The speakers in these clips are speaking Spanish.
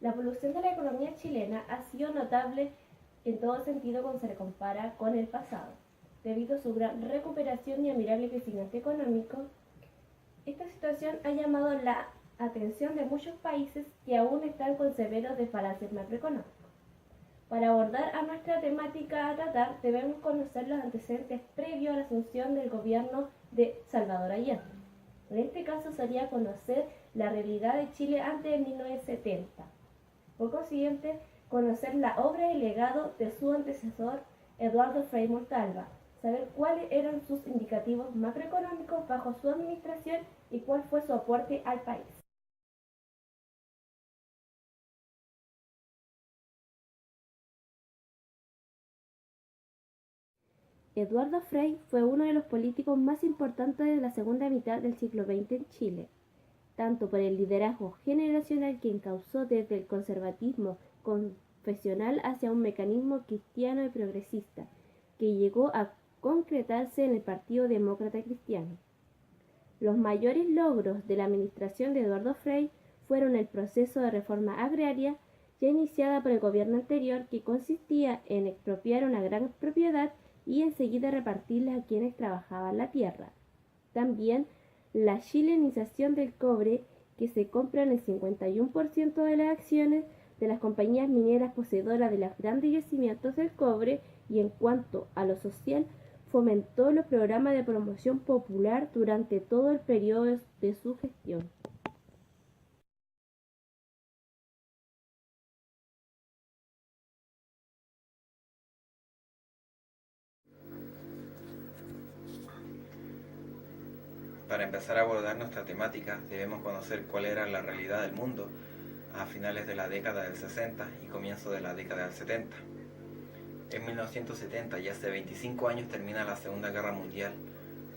La evolución de la economía chilena ha sido notable en todo sentido cuando se le compara con el pasado. Debido a su gran recuperación y admirable crecimiento económico, esta situación ha llamado la atención de muchos países que aún están con severos desbalances macroeconómicos. Para abordar a nuestra temática a tratar, debemos conocer los antecedentes previos a la asunción del gobierno de Salvador Allende. En este caso sería conocer la realidad de Chile antes de 1970. Por consiguiente, conocer la obra y legado de su antecesor, Eduardo Frei Montalva, saber cuáles eran sus indicativos macroeconómicos bajo su administración y cuál fue su aporte al país. Eduardo Frei fue uno de los políticos más importantes de la segunda mitad del siglo XX en Chile, tanto por el liderazgo generacional que encauzó desde el conservatismo confesional hacia un mecanismo cristiano y progresista, que llegó a concretarse en el Partido Demócrata Cristiano. Los mayores logros de la administración de Eduardo Frei fueron el proceso de reforma agraria ya iniciada por el gobierno anterior, que consistía en expropiar una gran propiedad y enseguida repartirla a quienes trabajaban la tierra. También la chilenización del cobre, que se compran el 51% de las acciones de las compañías mineras poseedoras de los grandes yacimientos del cobre, y en cuanto a lo social, fomentó los programas de promoción popular durante todo el periodo de su gestión. Para empezar a abordar nuestra temática, debemos conocer cuál era la realidad del mundo a finales de la década del 60 y comienzo de la década del 70. En 1970, y hace 25 años, termina la Segunda Guerra Mundial,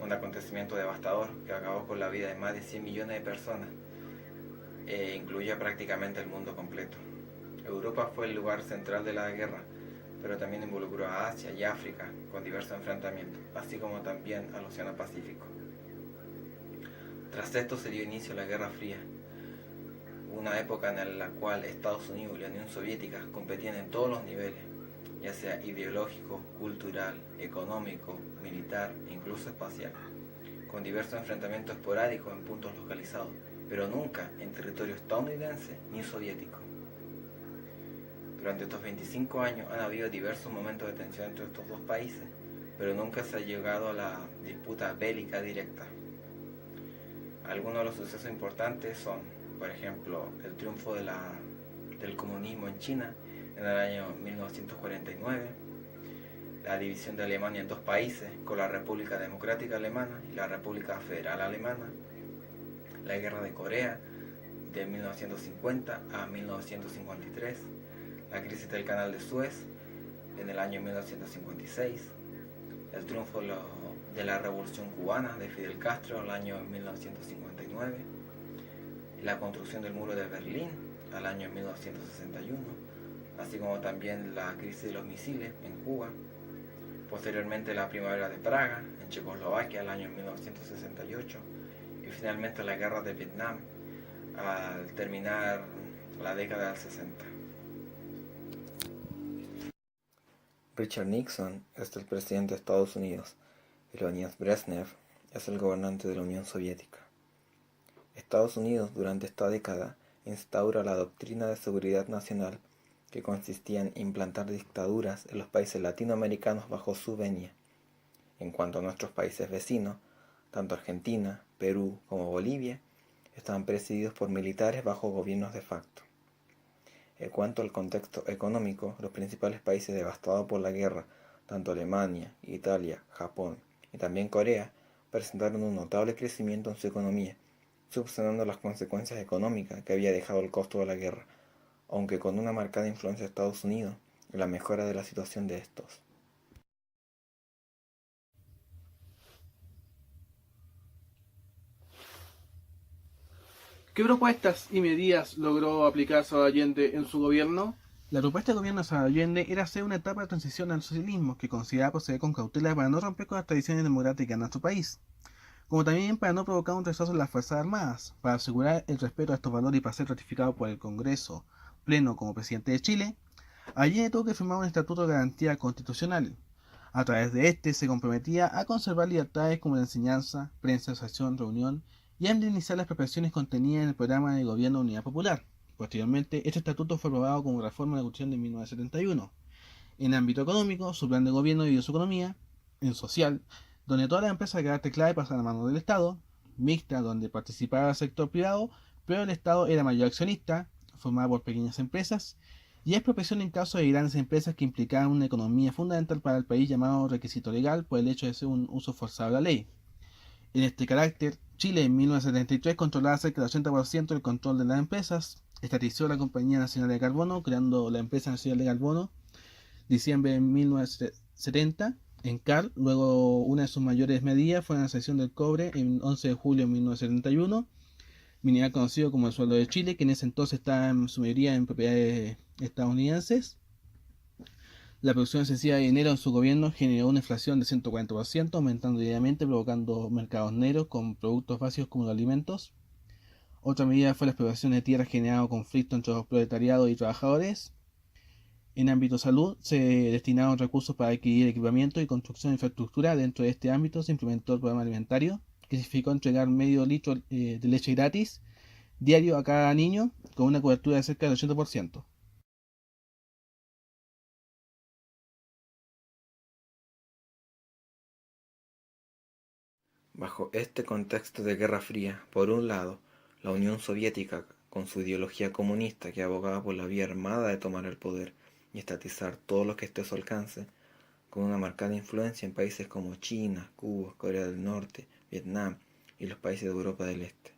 un acontecimiento devastador que acabó con la vida de más de 100 millones de personas e incluye prácticamente el mundo completo. Europa fue el lugar central de la guerra, pero también involucró a Asia y África con diversos enfrentamientos, así como también al Océano Pacífico. Tras esto se dio inicio a la Guerra Fría, una época en la cual Estados Unidos y la Unión Soviética competían en todos los niveles, ya sea ideológico, cultural, económico, militar e incluso espacial, con diversos enfrentamientos esporádicos en puntos localizados, pero nunca en territorio estadounidense ni soviético. Durante estos 25 años han habido diversos momentos de tensión entre estos dos países, pero nunca se ha llegado a la disputa bélica directa. Algunos de los sucesos importantes son, por ejemplo, el triunfo del comunismo en China en el año 1949, la división de Alemania en dos países, con la República Democrática Alemana y la República Federal Alemana, la Guerra de Corea de 1950 a 1953, la crisis del Canal de Suez en el año 1956, el triunfo de la Revolución Cubana de Fidel Castro en el año 1959, la construcción del Muro de Berlín al año 1961, así como también la crisis de los misiles en Cuba, posteriormente la Primavera de Praga en Checoslovaquia al año 1968 y finalmente la Guerra de Vietnam al terminar la década del 60. Richard Nixon es el presidente de Estados Unidos y Leonid Brezhnev es el gobernante de la Unión Soviética. Estados Unidos durante esta década instaura la doctrina de seguridad nacional, que consistía en implantar dictaduras en los países latinoamericanos bajo su venia. En cuanto a nuestros países vecinos, tanto Argentina, Perú como Bolivia, estaban presididos por militares bajo gobiernos de facto. En cuanto al contexto económico, los principales países devastados por la guerra, tanto Alemania, Italia, Japón y también Corea, presentaron un notable crecimiento en su economía, subsanando las consecuencias económicas que había dejado el costo de la guerra, aunque con una marcada influencia de Estados Unidos en la mejora de la situación de estos. ¿Qué propuestas y medidas logró aplicar Salvador Allende en su gobierno? La propuesta del gobierno de Salvador Allende era hacer una etapa de transición al socialismo que consideraba proceder con cautela para no romper con las tradiciones democráticas en nuestro país, como también para no provocar un rechazo en las Fuerzas Armadas, para asegurar el respeto a estos valores y para ser ratificado por el Congreso pleno como presidente de Chile, Allende tuvo que firmar un estatuto de garantía constitucional. A través de este se comprometía a conservar libertades como la enseñanza, prensa, asociación, reunión y a indemnizar las expropiaciones contenidas en el programa de gobierno de Unidad Popular. Posteriormente, este estatuto fue aprobado como reforma de la Constitución de 1971. En ámbito económico, su plan de gobierno dividió su economía en social, donde todas las empresas de carácter clave pasan a manos del Estado; mixta, donde participaba el sector privado, pero el Estado era mayor accionista, formada por pequeñas empresas; y expropiación en caso de grandes empresas que implicaban una economía fundamental para el país llamado requisito legal por el hecho de ser un uso forzado de la ley. En este carácter, Chile en 1973 controlaba cerca del 80% del control de las empresas, estatizó la Compañía Nacional de Carbono, creando la Empresa Nacional de Carbono, diciembre de 1970, en CAR. Luego, una de sus mayores medidas fue la cesión del cobre en 11 de julio de 1971, mineral conocido como el sueldo de Chile, que en ese entonces estaba en su mayoría en propiedades estadounidenses. La producción excesiva de dinero en su gobierno generó una inflación de 140%, aumentando diariamente, provocando mercados negros con productos básicos como los alimentos. Otra medida fue la explotación de tierras, generando conflicto entre los proletariados y trabajadores. En ámbito salud, se destinaron recursos para adquirir equipamiento y construcción de infraestructura. Dentro de este ámbito se implementó el programa alimentario, que significó entregar medio litro de leche gratis diario a cada niño, con una cobertura de cerca del 80%. Bajo este contexto de Guerra Fría, por un lado, la Unión Soviética, con su ideología comunista que abogaba por la vía armada de tomar el poder y estatizar todo lo que esté a su alcance, con una marcada influencia en países como China, Cuba, Corea del Norte, Vietnam y los países de Europa del Este.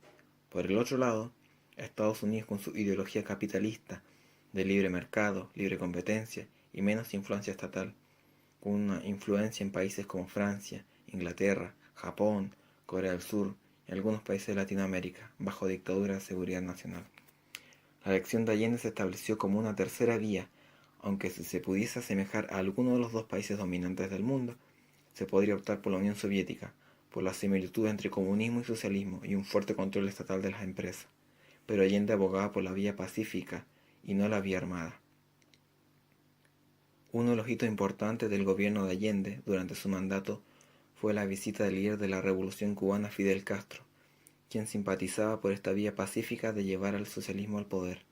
Por el otro lado, Estados Unidos con su ideología capitalista, de libre mercado, libre competencia y menos influencia estatal, con una influencia en países como Francia, Inglaterra, Japón, Corea del Sur y algunos países de Latinoamérica, bajo dictadura de seguridad nacional. La elección de Allende se estableció como una tercera vía, aunque si se pudiese asemejar a alguno de los dos países dominantes del mundo, se podría optar por la Unión Soviética, por la similitud entre comunismo y socialismo y un fuerte control estatal de las empresas, pero Allende abogaba por la vía pacífica y no la vía armada. Uno de los hitos importantes del gobierno de Allende durante su mandato fue la visita del líder de la Revolución Cubana, Fidel Castro, quien simpatizaba por esta vía pacífica de llevar al socialismo al poder.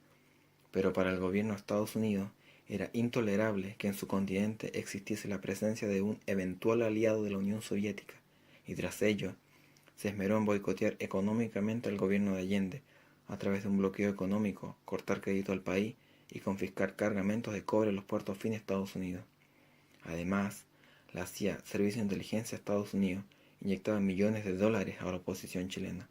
Pero para el gobierno de Estados Unidos era intolerable que en su continente existiese la presencia de un eventual aliado de la Unión Soviética, y tras ello se esmeró en boicotear económicamente al gobierno de Allende a través de un bloqueo económico, cortar crédito al país y confiscar cargamentos de cobre en los puertos fines de Estados Unidos. Además, la CIA, Servicio de Inteligencia de Estados Unidos, inyectaba millones de dólares a la oposición chilena,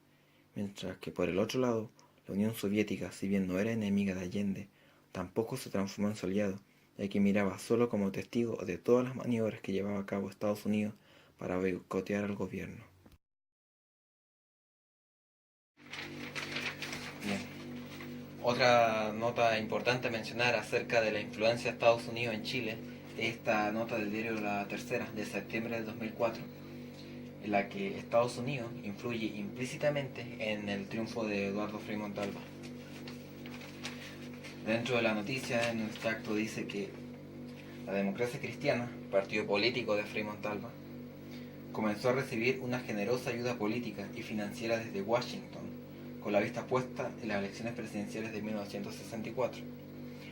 mientras que por el otro lado, la Unión Soviética, si bien no era enemiga de Allende, tampoco se transformó en su aliado, ya que miraba solo como testigo de todas las maniobras que llevaba a cabo Estados Unidos para boicotear al gobierno. Bien. Otra nota importante a mencionar acerca de la influencia de Estados Unidos en Chile es esta nota del diario La Tercera de septiembre del 2004, en la que Estados Unidos influye implícitamente en el triunfo de Eduardo Frei Montalva. Dentro de la noticia, en este acto dice que la Democracia Cristiana, partido político de Frei Montalva, comenzó a recibir una generosa ayuda política y financiera desde Washington, con la vista puesta en las elecciones presidenciales de 1964,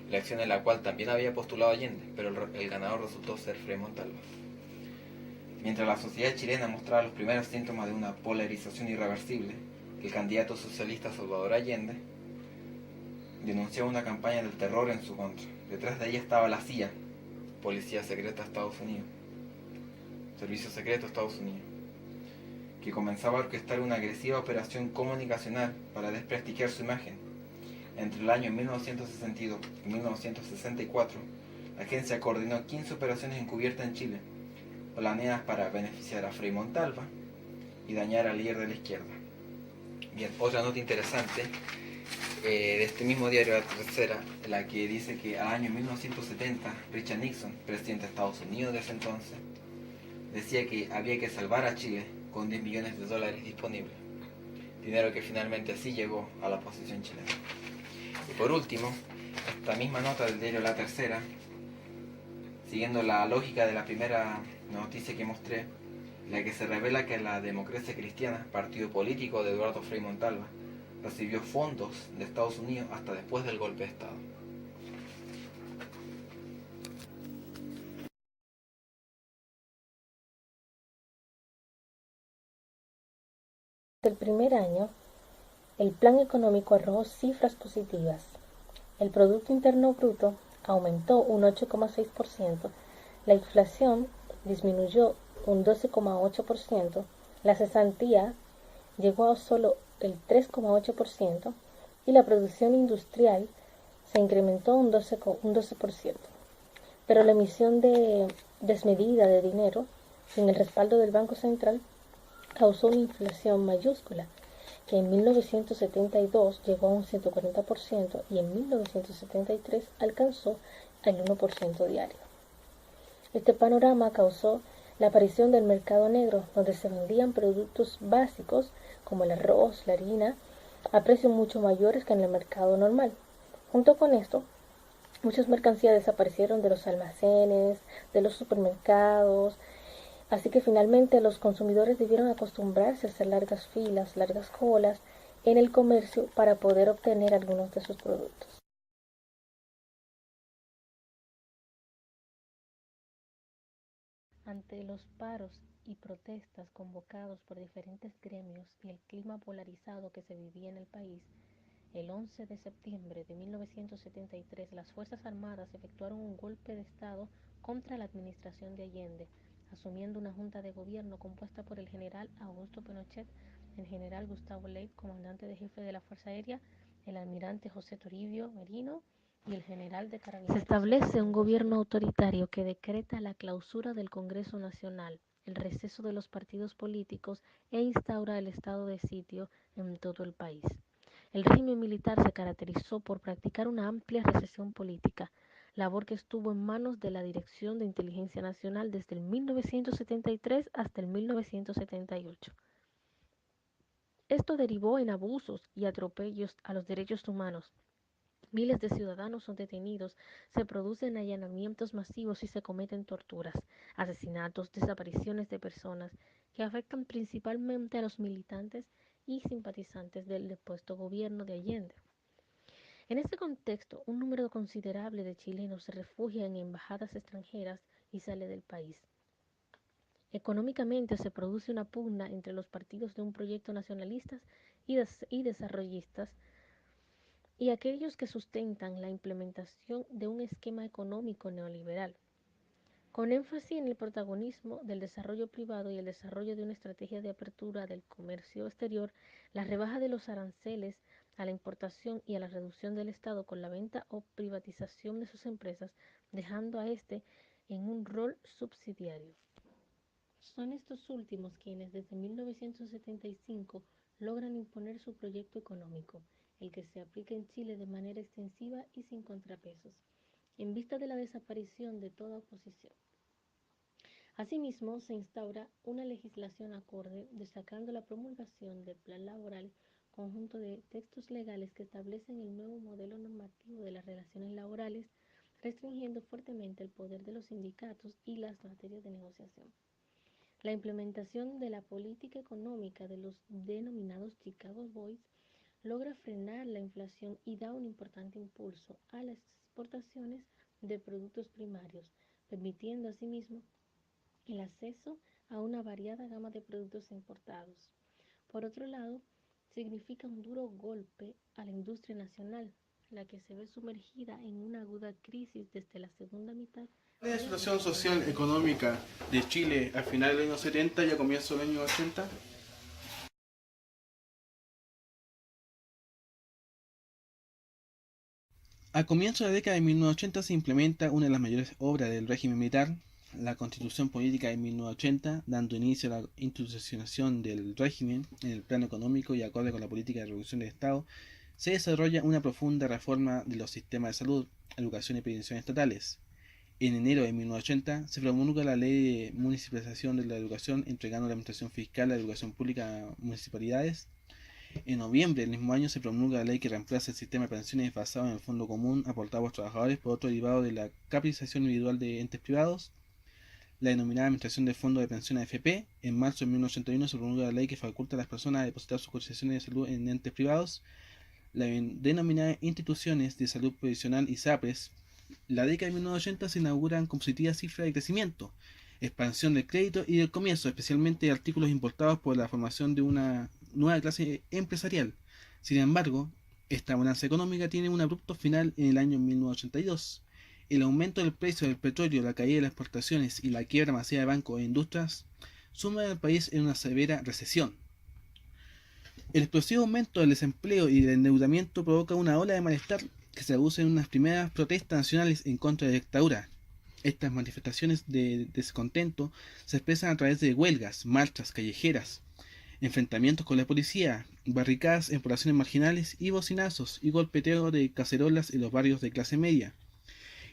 elección en la cual también había postulado Allende, pero el ganador resultó ser Frei Montalva. Mientras la sociedad chilena mostraba los primeros síntomas de una polarización irreversible, el candidato socialista Salvador Allende denunció una campaña del terror en su contra. Detrás de ella estaba la CIA, Policía Secreta de Estados Unidos, Servicio Secreto de Estados Unidos, que comenzaba a orquestar una agresiva operación comunicacional para desprestigiar su imagen. Entre el año 1962 y 1964, la agencia coordinó 15 operaciones encubiertas en Chile, planeadas para beneficiar a Frei Montalva y dañar al líder de la izquierda. Bien, otra nota interesante de este mismo diario, La Tercera, la que dice que al año 1970 Richard Nixon, presidente de Estados Unidos de ese entonces, decía que había que salvar a Chile con 10 millones de dólares disponibles, dinero que finalmente sí llegó a la oposición chilena. Y por último, esta misma nota del diario La Tercera, siguiendo la lógica de la primera noticia que mostré, la que se revela que la Democracia Cristiana, partido político de Eduardo Frei Montalva, recibió fondos de Estados Unidos hasta después del golpe de Estado. Del primer año, el plan económico arrojó cifras positivas. El Producto Interno Bruto aumentó un 8,6%, la inflación disminuyó un 12,8%, la cesantía llegó a solo el 3,8% y la producción industrial se incrementó un 12%. Pero la emisión desmedida de dinero, sin el respaldo del Banco Central, causó una inflación mayúscula, que en 1972 llegó a un 140% y en 1973 alcanzó el 1% diario. Este panorama causó la aparición del mercado negro, donde se vendían productos básicos como el arroz, la harina, a precios mucho mayores que en el mercado normal. Junto con esto, muchas mercancías desaparecieron de los almacenes, de los supermercados, así que finalmente los consumidores debieron acostumbrarse a hacer largas filas, largas colas en el comercio para poder obtener algunos de sus productos. Ante los paros y protestas convocados por diferentes gremios y el clima polarizado que se vivía en el país, el 11 de septiembre de 1973 las Fuerzas Armadas efectuaron un golpe de Estado contra la administración de Allende, asumiendo una junta de gobierno compuesta por el general Augusto Pinochet, el general Gustavo Leite, comandante de jefe de la Fuerza Aérea, el almirante José Toribio Merino y el general de Carabineros. Se establece un gobierno autoritario que decreta la clausura del Congreso Nacional, el receso de los partidos políticos e instaura el estado de sitio en todo el país. El régimen militar se caracterizó por practicar una amplia recesión política, labor que estuvo en manos de la Dirección de Inteligencia Nacional desde el 1973 hasta el 1978. Esto derivó en abusos y atropellos a los derechos humanos. Miles de ciudadanos son detenidos, se producen allanamientos masivos y se cometen torturas, asesinatos, desapariciones de personas que afectan principalmente a los militantes y simpatizantes del depuesto gobierno de Allende. En este contexto, un número considerable de chilenos se refugia en embajadas extranjeras y sale del país. Económicamente se produce una pugna entre los partidos de un proyecto nacionalistas y desarrollistas y aquellos que sustentan la implementación de un esquema económico neoliberal, con énfasis en el protagonismo del desarrollo privado y el desarrollo de una estrategia de apertura del comercio exterior, la rebaja de los aranceles a la importación y a la reducción del Estado con la venta o privatización de sus empresas, dejando a este en un rol subsidiario. Son estos últimos quienes desde 1975 logran imponer su proyecto económico, el que se aplica en Chile de manera extensiva y sin contrapesos, en vista de la desaparición de toda oposición. Asimismo, se instaura una legislación acorde, destacando la promulgación del Plan Laboral, conjunto de textos legales que establecen el nuevo modelo normativo de las relaciones laborales, restringiendo fuertemente el poder de los sindicatos y las materias de negociación. La implementación de la política económica de los denominados Chicago Boys logra frenar la inflación y da un importante impulso a las exportaciones de productos primarios, permitiendo asimismo el acceso a una variada gama de productos importados. Por otro lado, significa un duro golpe a la industria nacional, la que se ve sumergida en una aguda crisis desde la segunda mitad. ¿La situación social económica de Chile a finales de los años 70 y a comienzos de los años 80? A comienzos de la década de 1980 se implementa una de las mayores obras del régimen militar, la Constitución Política de 1980, dando inicio a la institucionalización del régimen en el plano económico y acorde con la política de reducción del Estado. Se desarrolla una profunda reforma de los sistemas de salud, educación y prevención estatales. En enero de 1980 se promulga la Ley de Municipalización de la Educación, entregando la administración fiscal a la educación pública a municipalidades. En noviembre del mismo año se promulga la ley que reemplaza el sistema de pensiones basado en el fondo común aportado por los trabajadores por otro derivado de la capitalización individual de entes privados, la denominada Administración de Fondos de Pensiones AFP. En marzo de 1981 se promulga la ley que faculta a las personas a depositar sus cotizaciones de salud en entes privados, la denominada Instituciones de Salud Provisional ISAPRES. La década de 1980 se inauguran con positivas cifras de crecimiento, expansión del crédito y del comercio, especialmente de artículos importados por la formación de una nueva clase empresarial. Sin embargo, esta bonanza económica tiene un abrupto final en el año 1982. El aumento del precio del petróleo, la caída de las exportaciones y la quiebra masiva de bancos e industrias suman al país en una severa recesión. El explosivo aumento del desempleo y del endeudamiento provoca una ola de malestar que se traduce en unas primeras protestas nacionales en contra de la dictadura. Estas manifestaciones de descontento se expresan a través de huelgas, marchas callejeras, enfrentamientos con la policía, barricadas en poblaciones marginales y bocinazos y golpeteo de cacerolas en los barrios de clase media.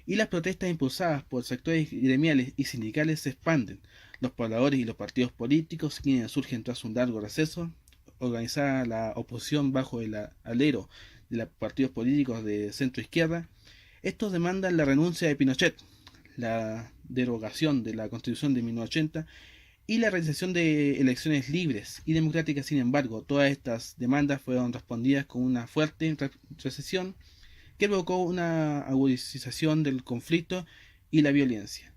Y las protestas impulsadas por sectores gremiales y sindicales se expanden. Los pobladores y los partidos políticos, quienes surgen tras un largo receso, organizada la oposición bajo el alero de los partidos políticos de centro-izquierda, estos demandan la renuncia de Pinochet, la derogación de la Constitución de 1980 y la realización de elecciones libres y democráticas. Sin embargo, todas estas demandas fueron respondidas con una fuerte recesión que provocó una agudización del conflicto y la violencia.